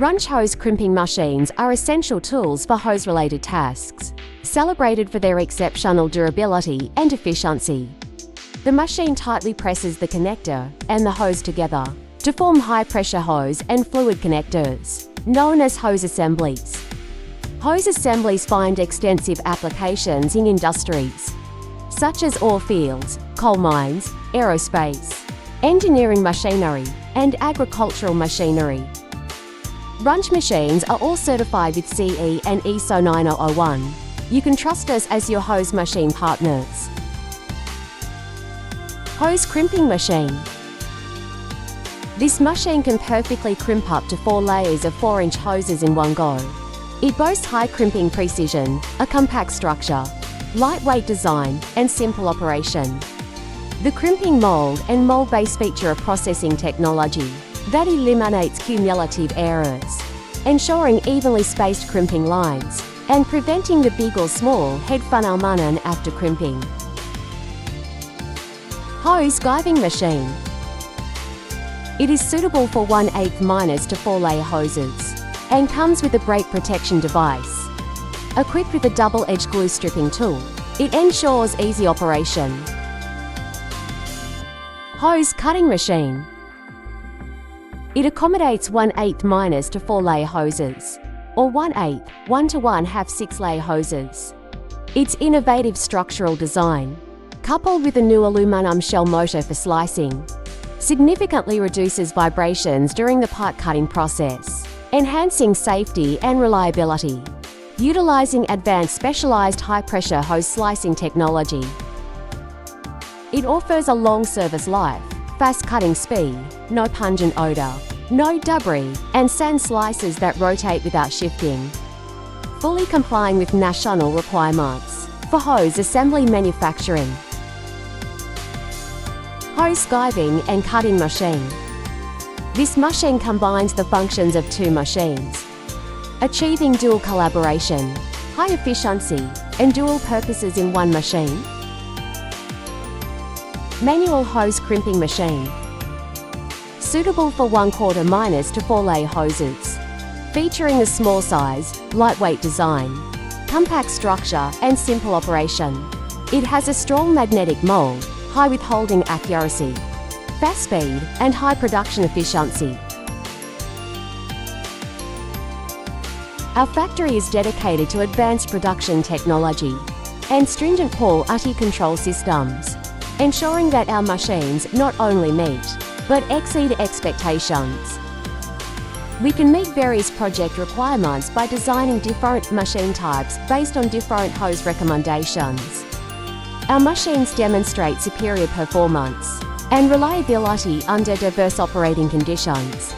Runch hose crimping machines are essential tools for hose-related tasks, celebrated for their exceptional durability and efficiency. The machine tightly presses the connector and the hose together to form high-pressure hose and fluid connectors, known as hose assemblies. Hose assemblies find extensive applications in industries, such as oil fields, coal mines, aerospace, engineering machinery, and agricultural machinery. Runch machines are all certified with CE and ISO 9001. You can trust us as your hose machine partners. Hose crimping machine. This machine can perfectly crimp up to 4 layers of 4-inch hoses in one go. It boasts high crimping precision, a compact structure, lightweight design, and simple operation. The crimping mold and mold base feature a processing technology that eliminates cumulative errors, ensuring evenly spaced crimping lines and preventing the big or small head phenomenon after crimping. Hose guiving machine. It is suitable for 1/8- to 4-layer hoses and comes with a brake protection device. Equipped with a double-edged glue stripping tool, it ensures easy operation. Hose cutting machine. It accommodates 1/8- to 4-layer hoses, or 1/8, 1-to-1/2 6-layer hoses. Its innovative structural design, coupled with a new aluminum shell motor for slicing, significantly reduces vibrations during the part cutting process, enhancing safety and reliability. Utilizing advanced specialized high-pressure hose slicing technology, it offers a long service life, fast cutting speed, no pungent odor, no debris, and sand slices that rotate without shifting, fully complying with national requirements for hose assembly manufacturing. Hose guiving and cutting machine. This machine combines the functions of 2 machines, achieving dual collaboration, high efficiency, and dual purposes in one machine. Manual hose crimping machine. Suitable for 1/4- to 4-layer hoses, featuring a small size, lightweight design, compact structure, and simple operation. It has a strong magnetic mold, high withholding accuracy, fast speed, and high production efficiency. Our factory is dedicated to advanced production technology and stringent quality control systems, ensuring that our machines not only meet, but exceed expectations. We can meet various project requirements by designing different machine types based on different hose recommendations. Our machines demonstrate superior performance and reliability under diverse operating conditions.